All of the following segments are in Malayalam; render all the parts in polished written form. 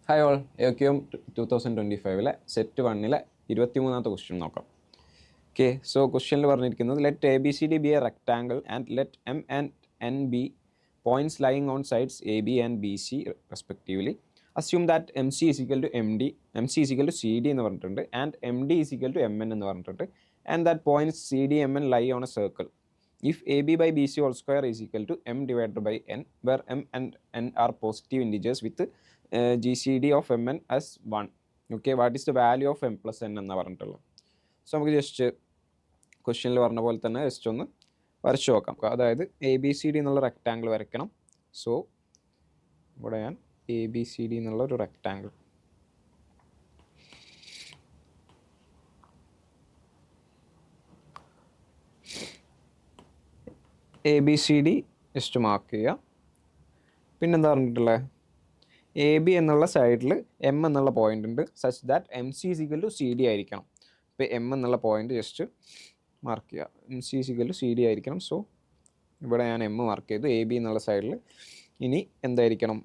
ഹായ് ഓൾ, എക്യൂഎം 2025 സെറ്റ് 1 23ാമത്തെ ക്വസ്റ്റ്യൻ നോക്കാം. ഓക്കെ, സോ ക്വസ്റ്റ്യനിൽ പറഞ്ഞിരിക്കുന്നത് let A B C D be a rectangle and let M and N be points lying on sides A B and B C respectively. Assume that M C is equal to M D, M C is equal to C D എന്ന് പറഞ്ഞിട്ടുണ്ട്, and M D is equal to M N എന്ന് പറഞ്ഞിട്ടുണ്ട്, and that points C D M N lie on a circle. If AB by BC whole square is equal to m divided by n, where m and n are positive integers with GCD of mn as 1. Okay, what is the value of m plus n എന്ന് പറഞ്ഞിട്ടുള്ളത്. സോ നമുക്ക് ജസ്റ്റ് ക്വസ്റ്റ്യനിൽ പറഞ്ഞ പോലെ തന്നെ ജസ്റ്റ് ഒന്ന് വരച്ചു നോക്കാം. അതായത് എ ബി സി ഡി എന്നുള്ള റെക്റ്റാങ്കിൾ വരയ്ക്കണം. സോ ഇവിടെ ഞാൻ എ ബി സി ഡി എന്നുള്ള ഒരു rectangle A B C D just mark ചെയ്യുക. പിന്നെന്താ പറഞ്ഞിട്ടുള്ളത്, എ ബി എന്നുള്ള സൈഡിൽ എം എന്നുള്ള പോയിൻ്റ് ഉണ്ട്, such that M C is equal to C D ആയിരിക്കണം. ഇപ്പോൾ എം എന്നുള്ള പോയിൻ്റ് ജസ്റ്റ് മാർക്ക് ചെയ്യുക, M C is equal to C D ആയിരിക്കണം. സോ ഇവിടെ ഞാൻ എം മാർക്ക് ചെയ്തു എ ബി എന്നുള്ള സൈഡിൽ. ഇനി എന്തായിരിക്കണം,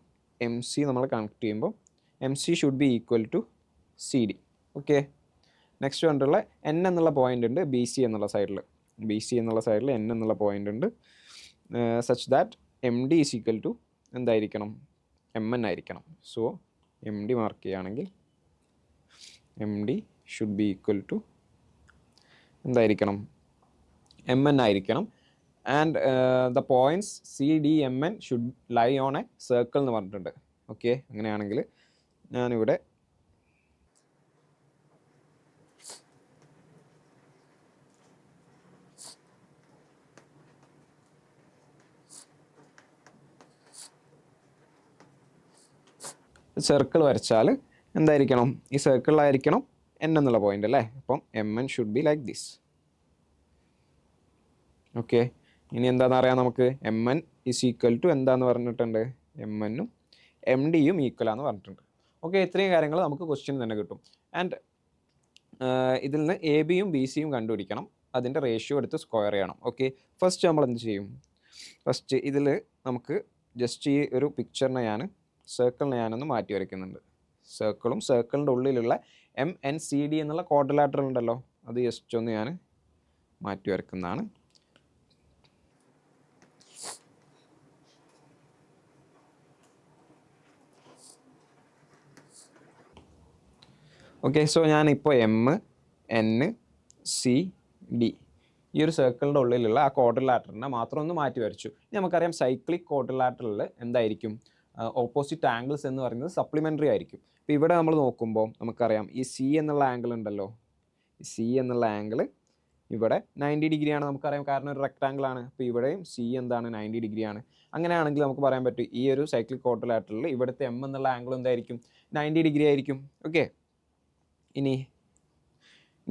എം സി നമ്മൾ കണക്ട് ചെയ്യുമ്പോൾ M C should be equal to C D. Okay, next കണ്ടുള്ള എൻ എന്നുള്ള പോയിൻ്റ് ഉണ്ട് ബി സി എന്നുള്ള സൈഡിൽ. ബി സി എന്നുള്ള സൈഡിൽ എൻ എന്നുള്ള പോയിൻ്റ് ഉണ്ട്, such that M D is equal to എന്തായിരിക്കണം, എം എൻ ആയിരിക്കണം. സോ എം ഡി മാർക്ക് ചെയ്യുകയാണെങ്കിൽ M D should be equal to എന്തായിരിക്കണം, എം എൻ ആയിരിക്കണം. And the points C D M N should lie on a circle എന്ന് പറഞ്ഞിട്ടുണ്ട്. ഓക്കെ, അങ്ങനെയാണെങ്കിൽ ഞാനിവിടെ സർക്കിൾ വരച്ചാൽ എന്തായിരിക്കണം, ഈ സർക്കിളിലായിരിക്കണം എൻ എന്നുള്ള പോയിന്റ് അല്ലേ. അപ്പം M N should be like this. Okay, ഇനി എന്താണെന്ന് അറിയാം നമുക്ക്, M N is equal to എന്താന്ന് പറഞ്ഞിട്ടുണ്ട്, എം എന്നും എം ഡിയും ഈക്വലാന്ന് പറഞ്ഞിട്ടുണ്ട്. ഓക്കെ, ഇത്രയും കാര്യങ്ങൾ നമുക്ക് ക്വസ്റ്റ്യൻ തന്നെ കിട്ടും. ആൻഡ് ഇതിൽ നിന്ന് എ ബിയും ബി സിയും കണ്ടുപിടിക്കണം, അതിൻ്റെ റേഷ്യോ എടുത്ത് സ്ക്വയർ ചെയ്യണം. ഓക്കെ, ഫസ്റ്റ് നമ്മൾ എന്ത് ചെയ്യും, ഫസ്റ്റ് ഇതിൽ നമുക്ക് ജസ്റ്റ് ഈ ഒരു പിക്ചറിനെ സർക്കിളിനെ ഞാനൊന്ന് മാറ്റി വരയ്ക്കുന്നുണ്ട്. സർക്കിളും സർക്കിളിൻ്റെ ഉള്ളിലുള്ള എം എൻ സി ഡി എന്നുള്ള ക്വാഡ്രിലാറ്ററൽ ഉണ്ടല്ലോ, അത് ജസ്റ്റ് ഒന്ന് ഞാൻ മാറ്റി വരയ്ക്കുന്നതാണ്. ഓക്കെ, സോ ഞാനിപ്പോൾ എം എൻ സി ഡി ഈ ഒരു സർക്കിളിൻ്റെ ഉള്ളിലുള്ള ആ ക്വാഡ്രിലാറ്ററിനെ മാത്രം ഒന്ന് മാറ്റി വരച്ചു. നമുക്കറിയാം സൈക്ലിക് ക്വാഡ്രിലാറ്ററലിൽ എന്തായിരിക്കും, ഓപ്പോസിറ്റ് ആംഗിൾസ് എന്ന് പറയുന്നത് സപ്ലിമെൻ്ററി ആയിരിക്കും. ഇപ്പോൾ ഇവിടെ നമ്മൾ നോക്കുമ്പോൾ നമുക്കറിയാം ഈ സി എന്നുള്ള ആംഗിൾ ഉണ്ടല്ലോ, ഈ സി എന്നുള്ള ആംഗിൾ ഇവിടെ 90 ഡിഗ്രിയാണ് നമുക്കറിയാം, കാരണം ഒരു റെക്ടാങ്കിളാണ്. അപ്പോൾ ഇവിടെയും സി എന്താണ് 90 ഡിഗ്രിയാണ്. അങ്ങനെയാണെങ്കിൽ നമുക്ക് പറയാൻ പറ്റും ഈ ഒരു സൈക്ലിക് ക്വാഡ്രിലാറ്ററലിൽ ഇവിടുത്തെ എം എന്നുള്ള ആംഗിൾ എന്തായിരിക്കും, 90 ഡിഗ്രി ആയിരിക്കും. ഓക്കെ, ഇനി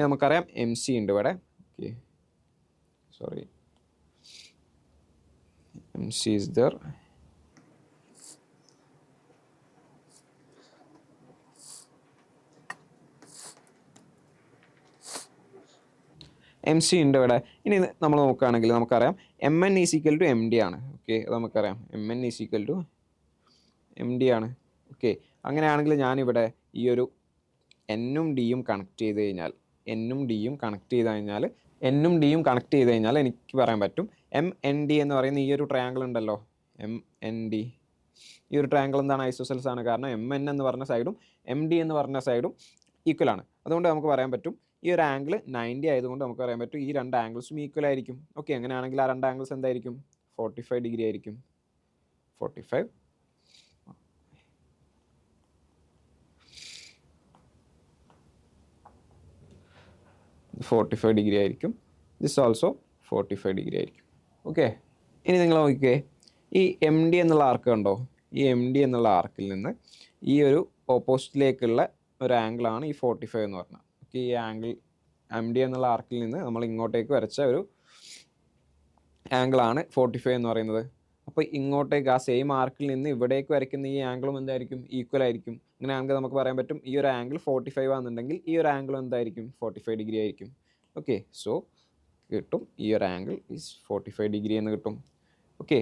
നമുക്കറിയാം എം സി ഉണ്ട് ഇവിടെ. Okay, sorry, M C is there. M C ഉണ്ട് ഇവിടെ. ഇനി നമ്മൾ നോക്കുകയാണെങ്കിൽ നമുക്കറിയാം M N is equal to M D ആണ്. ഓക്കെ, അത് നമുക്കറിയാം M N is equal to M D ആണ്. ഓക്കെ, അങ്ങനെയാണെങ്കിൽ ഞാനിവിടെ ഈ ഒരു എന്നും ഡിയും കണക്ട് ചെയ്ത് കഴിഞ്ഞാൽ എന്നും ഡിയും കണക്ട് ചെയ്ത് കഴിഞ്ഞാൽ എനിക്ക് പറയാൻ പറ്റും എം എൻ ഡി എന്ന് പറയുന്ന ഈ ഒരു ട്രയാങ്കിൾ ഉണ്ടല്ലോ, എം എൻ ഡി, ഈ ഒരു ട്രയാങ്കിൾ എന്താണ്, ഐസോസെൽസ് ആണ്. കാരണം എം എൻ എന്ന് പറഞ്ഞ സൈഡും എം ഡി എന്ന് പറഞ്ഞ സൈഡും ഈക്വൽ ആണ്. അതുകൊണ്ട് നമുക്ക് പറയാൻ പറ്റും ഈ ഒരു ആംഗിൾ 90 ആയതുകൊണ്ട് നമുക്ക് പറയാൻ പറ്റും ഈ രണ്ട് ആംഗിൾസും ഈക്വൽ ആയിരിക്കും. ഓക്കെ, അങ്ങനെയാണെങ്കിൽ ആ രണ്ട് ആംഗിൾസ് എന്തായിരിക്കും, 45 ഡിഗ്രി ആയിരിക്കും. 45 ഡിഗ്രി ആയിരിക്കും. ദിസ് ഓൾസോ 45 ഡിഗ്രി ആയിരിക്കും. ഓക്കെ, ഇനി നിങ്ങൾ നോക്കിക്കേ, ഈ എം ഡി എന്നുള്ള ആർക്ക് കണ്ടോ, ഈ എം ഡി എന്നുള്ള ആർക്കിൽ നിന്ന് ഈ ഒരു ഓപ്പോസിറ്റിലേക്കുള്ള ഒരു ആംഗിളാണ് ഈ 45 എന്ന് പറഞ്ഞാൽ. ഓക്കെ, ഈ ആംഗിൾ എം ഡി എന്നുള്ള ആർക്കിൽ നിന്ന് നമ്മൾ ഇങ്ങോട്ടേക്ക് വരച്ച ഒരു ആംഗിളാണ് 45 എന്ന് പറയുന്നത്. അപ്പോൾ ഇങ്ങോട്ടേക്ക് ആ സെയിം ആർക്കിൽ നിന്ന് ഇവിടേക്ക് വരയ്ക്കുന്ന ഈ ആംഗിളും എന്തായിരിക്കും, ഈക്വൽ ആയിരിക്കും. അങ്ങനെയാണെങ്കിൽ നമുക്ക് പറയാൻ പറ്റും ഈ ഒരു ആംഗിൾ 45 ആണെന്നുണ്ടെങ്കിൽ ഈ ഒരു ആംഗിളും എന്തായിരിക്കും, 45 ഡിഗ്രി ആയിരിക്കും. ഓക്കെ, സോ കിട്ടും ഈ ഒരു ആംഗിൾ ഈസ് 45 ഡിഗ്രി എന്ന് കിട്ടും. ഓക്കെ,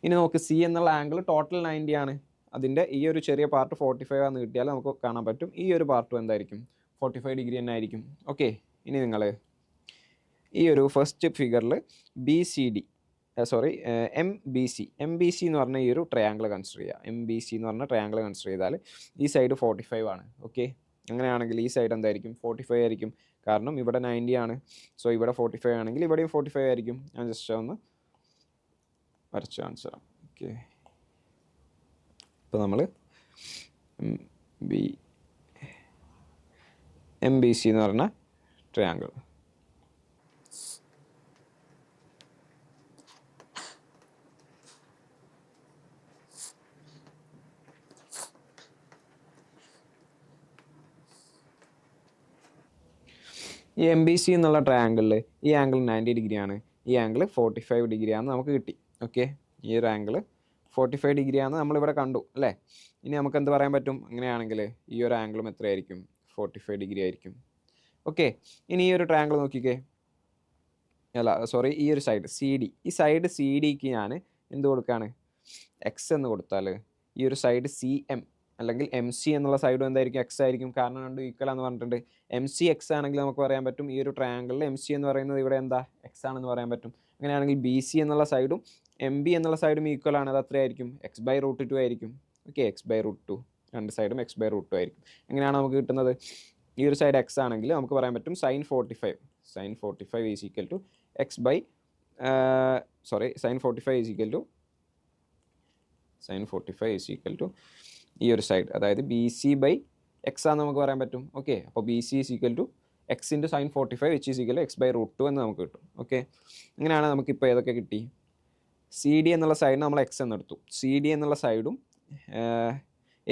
ഇനി നോക്ക്, സി എന്നുള്ള ആംഗിൾ ടോട്ടൽ 90 ആണ്. അതിൻ്റെ ഈ ഒരു ചെറിയ പാർട്ട് 45 ആണെന്ന് കിട്ടിയാൽ നമുക്ക് കാണാൻ പറ്റും ഈ ഒരു പാർട്ടും എന്തായിരിക്കും 45 ഡിഗ്രി തന്നെ ആയിരിക്കും. ഓക്കെ, ഇനി നിങ്ങൾ ഈ ഒരു ഫസ്റ്റ് ഫിഗറിൽ BCD MBC എന്ന് പറഞ്ഞ ഈ ഒരു ട്രയാങ്കിൾ കൺസിഡർ ചെയ്യുക. MBC എന്ന് പറഞ്ഞ ട്രയാങ്കിൾ കൺസിഡർ ചെയ്താൽ ഈ സൈഡ് 45 ആണ്. ഓക്കെ, അങ്ങനെയാണെങ്കിൽ ഈ സൈഡ് എന്തായിരിക്കും 45 ആയിരിക്കും, കാരണം ഇവിടെ 90 ആണ്. സോ ഇവിടെ 45 ആണെങ്കിൽ ഇവിടെയും 45 ആയിരിക്കും. ഞാൻ ജസ്റ്റ് ഒന്ന് വരച്ച് കാണിച്ചു തരാം. ഓക്കെ, ഇപ്പോൾ നമ്മൾ MBC എന്ന് പറഞ്ഞ ട്രയാങ്കിൾ ഈ MBC എന്നുള്ള ട്രയാങ്കിളിൽ ഈ ആംഗിൾ 90 ഡിഗ്രിയാണ്, ഈ ആംഗിൾ 45 ഡിഗ്രിയാണെന്ന് നമുക്ക് കിട്ടി. ഓക്കെ, ഈ ഒരു ആംഗിൾ 45 ഡിഗ്രിയാണെന്ന് നമ്മളിവിടെ കണ്ടു അല്ലേ. ഇനി നമുക്ക് എന്ത് പറയാൻ പറ്റും, അങ്ങനെയാണെങ്കിൽ ഈ ഒരു ആംഗിളും എത്രയായിരിക്കും 45 ഡിഗ്രി ആയിരിക്കും. ഓക്കെ, ഇനി ഈ ഒരു ട്രയാങ്കിൾ നോക്കിക്കേ, ഈ ഒരു സൈഡ് CD, ഈ സൈഡ് CDക്ക് ഞാൻ എന്ത് കൊടുക്കുകയാണ്, X എന്ന് കൊടുത്താൽ ഈ ഒരു സൈഡ് CM അല്ലെങ്കിൽ MC എന്നുള്ള സൈഡും എന്തായിരിക്കും X ആയിരിക്കും, കാരണം രണ്ടും ഈക്വൽ ആണെന്ന് പറഞ്ഞിട്ടുണ്ട്. MC X ആണെങ്കിൽ നമുക്ക് പറയാൻ പറ്റും ഈ ഒരു ട്രയാങ്കിളിൽ MC എന്ന് പറയുന്നത് ഇവിടെ എന്താ X ആണെന്ന് പറയാൻ പറ്റും. അങ്ങനെയാണെങ്കിൽ BC എന്നുള്ള സൈഡും MB എന്നുള്ള സൈഡും ഈക്വൽ ആണ്, അത് അത്രയായിരിക്കും X/√2 ആയിരിക്കും. ഓക്കെ, X/√2, രണ്ട് സൈഡും X/√2 ആയിരിക്കും. എങ്ങനെയാണ് നമുക്ക് കിട്ടുന്നത്, ഈ ഒരു സൈഡ് X ആണെങ്കിൽ നമുക്ക് പറയാൻ പറ്റും sin 45 is equal to sin 45 is equal to ഈ ഒരു സൈഡ്, അതായത് BC/X ആണെന്ന് നമുക്ക് പറയാൻ പറ്റും. ഓക്കെ, അപ്പോൾ BC is equal to X into sin 45 which is equal to X/√2 എന്ന് നമുക്ക് കിട്ടും. ഓക്കെ, അങ്ങനെയാണ് നമുക്കിപ്പോൾ ഏതൊക്കെ കിട്ടി, CD എന്നുള്ള സൈഡിന് നമ്മൾ X എന്നെടുത്തു, CD എന്നുള്ള സൈഡും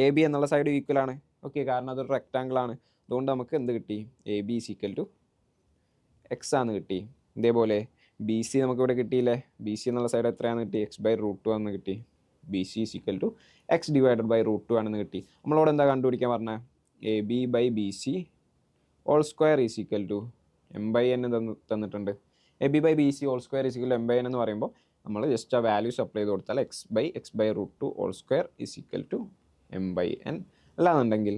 AB എന്നുള്ള സൈഡും ഈക്വൽ ആണ്. ഓക്കെ, കാരണം അതൊരു റെക്റ്റാങ്കിൾ ആണ്, അതുകൊണ്ട് നമുക്ക് എന്ത് കിട്ടി, AB is equal to X ആണെന്ന് കിട്ടി. ഇതേപോലെ BC നമുക്കിവിടെ കിട്ടിയില്ലേ, BC എന്നുള്ള സൈഡ് എത്രയാണെന്ന് കിട്ടി, X/√2 ആണെന്ന് കിട്ടി. BC is equal to X/√2 ആണെന്ന് കിട്ടി. നമ്മളോട് എന്താ കണ്ടുപിടിക്കാൻ പറഞ്ഞത്, AB/BC whole square is equal to M/N തന്നിട്ടുണ്ട്. AB/BC whole square is equal to M/N എന്ന് പറയുമ്പോൾ നമ്മൾ ജസ്റ്റ് ആ വാല്യൂസ് അപ്ലൈ ചെയ്ത് കൊടുത്താൽ X/√2 whole square is equal to M/N, അല്ലാന്നുണ്ടെങ്കിൽ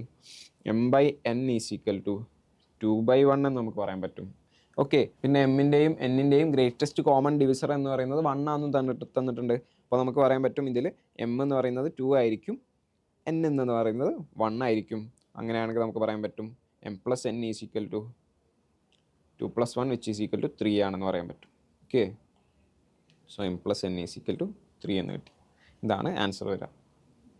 M/N ഈസ് ഈക്വൽ ടു 2/1 എന്ന് നമുക്ക് പറയാൻ പറ്റും. ഓക്കെ, പിന്നെ എമ്മിൻ്റെയും എന്നിൻ്റെയും ഗ്രേറ്റസ്റ്റ് കോമൺ ഡിവിസർ എന്ന് പറയുന്നത് 1 ആണെന്നും തന്നിട്ടുണ്ട്. അപ്പോൾ നമുക്ക് പറയാൻ പറ്റും ഇതിൽ M എന്ന് പറയുന്നത് 2 ആയിരിക്കും, N എന്ന് പറയുന്നത് 1 ആയിരിക്കും. അങ്ങനെയാണെങ്കിൽ നമുക്ക് പറയാൻ പറ്റും M+N is equal to 2+1 which is equal to 3 ആണെന്ന് പറയാൻ പറ്റും. Okay, so M+N is equal to 3 എന്ന് കിട്ടി. ഇതാണ് ആൻസർ വരിക.